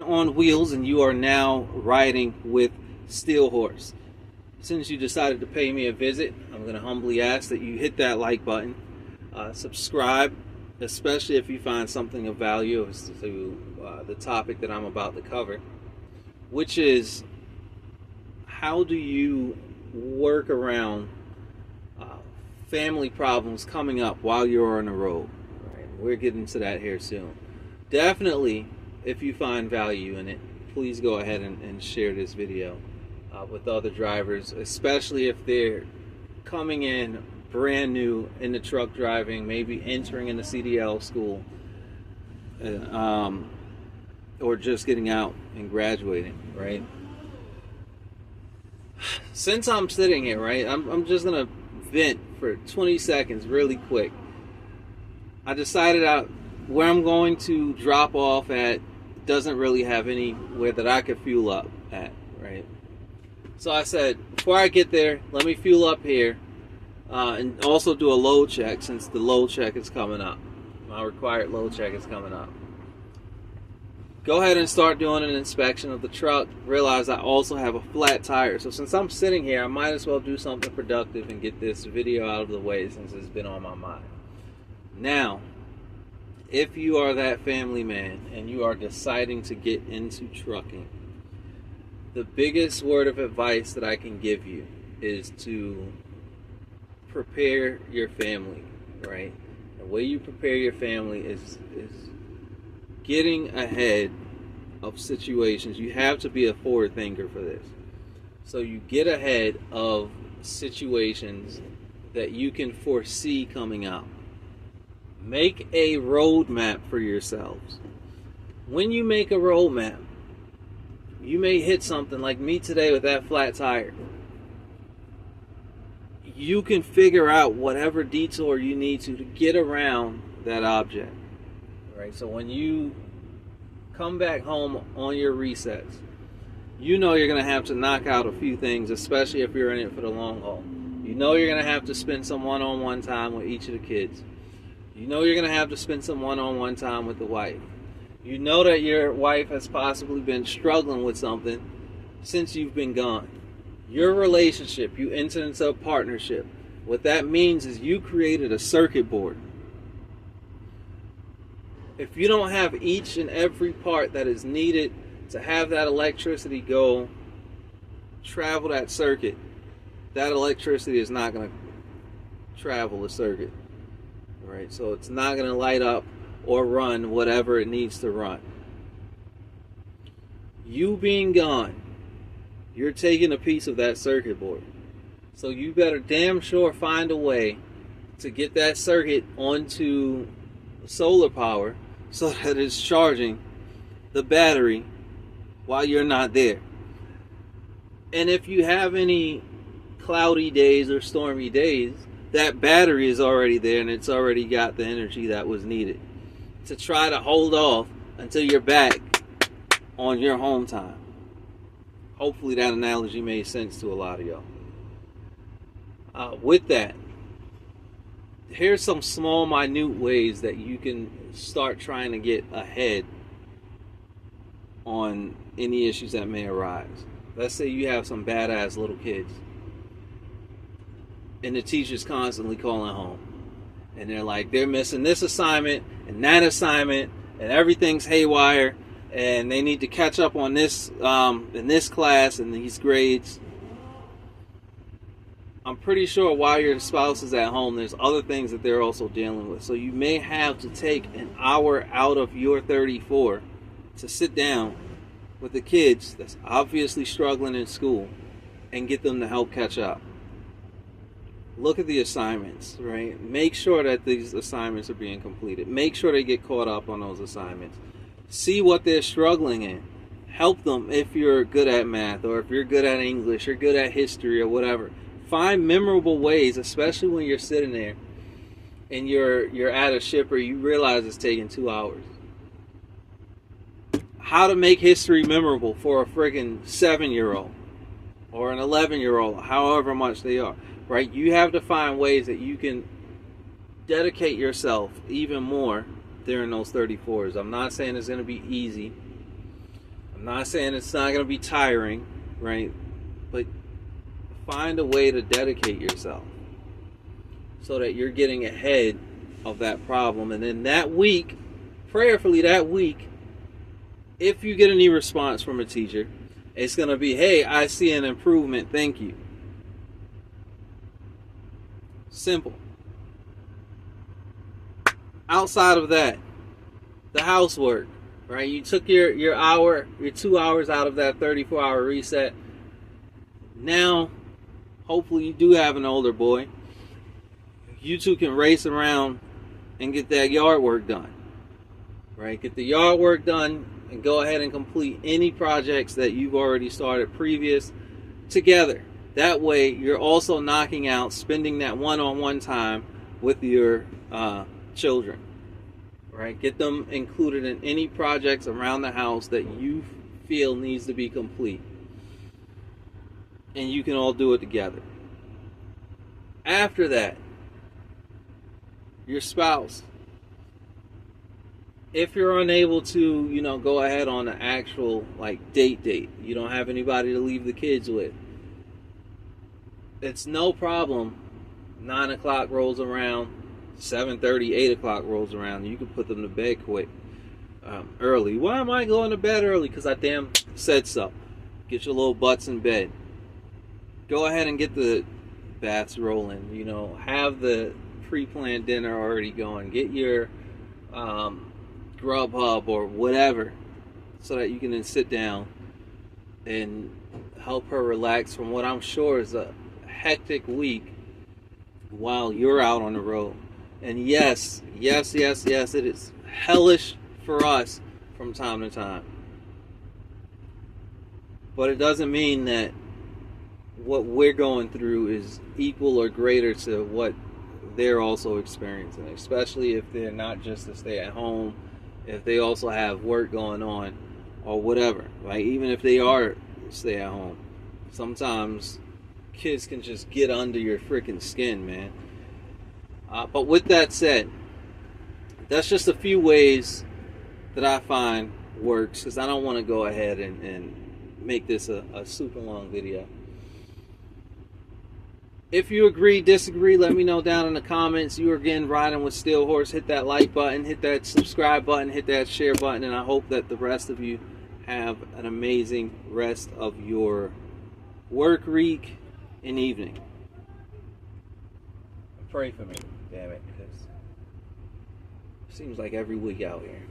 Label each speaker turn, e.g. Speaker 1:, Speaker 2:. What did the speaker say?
Speaker 1: On wheels, and you are now riding with Steel Horse. Since you decided to pay me a visit, I'm going to humbly ask that you hit that like button, subscribe, especially if you find something of value as to the topic that I'm about to cover, which is how do you work around uh, family problems coming up while you're on the road. Right? We're getting to that here soon. Definitely, if you find value in it, please go ahead and share this video with other drivers, especially if they're coming in brand new into truck driving, maybe entering into CDL school, um, or just getting out and graduating, right? Since I'm sitting here, right, I'm just going to vent for 20 seconds really quick. I decided out where I'm going to drop off at doesn't really have anywhere that I could fuel up at, right? So I said, before I get there, let me fuel up here and also do a load check since the load check is coming up. My required load check is coming up. Go ahead and start doing an inspection of the truck. Realize I also have a flat tire. So since I'm sitting here, I might as well do something productive and get this video out of the way since it's been on my mind. Now, if you are that family man and you are deciding to get into trucking, the biggest word of advice that I can give you is to prepare your family, right? The way you prepare your family is getting ahead of situations. You have to be a forward thinker for this. So you get ahead of situations that you can foresee coming up. Make a roadmap for yourselves. When you make a roadmap, you may hit something like me today with that flat tire. You can figure out whatever detour you need to get around that object. Right? So when you come back home on your resets, you know you're going to have to knock out a few things, especially if you're in it for the long haul. You know you're going to have to spend some one-on-one time with each of the kids. You know you're going to have to spend some one-on-one time with the wife. You know that your wife has possibly been struggling with something since you've been gone. Your relationship, you entered into a partnership. What that means is you created a circuit board. If you don't have each and every part that is needed to have that electricity go travel that circuit, that electricity is not going to travel the circuit. Right? So it's not going to light up or run whatever it needs to run. You being gone, you're taking a piece of that circuit board. So you better damn sure find a way to get that circuit onto solar power so that it's charging the battery while you're not there. And if you have any cloudy days or stormy days, that battery is already there and it's already got the energy that was needed to try to hold off until you're back on your home time. Hopefully that analogy made sense to a lot of y'all. With that, here's some small, minute ways that you can start trying to get ahead on any issues that may arise. Let's say you have some badass little kids and the teacher's constantly calling home. And they're like, they're missing this assignment and that assignment and everything's haywire and they need to catch up on this in this class and these grades. I'm pretty sure while your spouse is at home, there's other things that they're also dealing with. So you may have to take an hour out of your 34 to sit down with the kids that's obviously struggling in school and get them to help catch up. Look at the assignments, right? Make sure that these assignments are being completed. Make sure they get caught up on those assignments. See what they're struggling in. Help them if you're good at math or if you're good at English or good at history or whatever. Find memorable ways, especially when you're sitting there and you're at a shipper, you realize it's taking 2 hours. How to make history memorable for a friggin' 7-year-old or an 11-year-old, however much they are, right? You have to find ways that you can dedicate yourself even more during those 34s. I'm not saying it's going to be easy, I'm not saying it's not going to be tiring, right? But find a way to dedicate yourself so that you're getting ahead of that problem. And then that week, prayerfully that week, if you get any response from a teacher, it's going to be, hey, I see an improvement, thank you. Simple. Outside of that, the housework, right? You took your 2 hours out of that 34-hour reset. Now, hopefully you do have an older boy. You two can race around and get that yard work done, right? Get the yard work done and go ahead and complete any projects that you've already started previous together. That way, you're also knocking out spending that one-on-one time with your children, right? Get them included in any projects around the house that you feel needs to be complete. And you can all do it together. After that, your spouse, if you're unable to, go ahead on an actual date, you don't have anybody to leave the kids with, it's no problem. 9 o'clock rolls around, 7:30, 8 o'clock rolls around, you can put them to bed quick, early. Why am I going to bed early? Because I damn said so. Get your little butts in bed. Go ahead and get the baths rolling. Have the pre-planned dinner already going. Get your Grubhub or whatever, so that you can then sit down and help her relax from what I'm sure is a hectic week while you're out on the road. And yes, it is hellish for us from time to time. But it doesn't mean that what we're going through is equal or greater to what they're also experiencing, especially if they're not just to stay at home, if they also have work going on or whatever. Even if they are stay at home, sometimes kids can just get under your freaking skin, man. But with that said, that's just a few ways that I find works, because I don't want to go ahead and make this a super long video. If you agree, disagree, let me know down in the comments. You are again riding with Steel Horse. Hit that like button, hit that subscribe button, hit that share button, and I hope that the rest of you have an amazing rest of your work week and evening. Pray for me, damn it, because it seems like every week out here.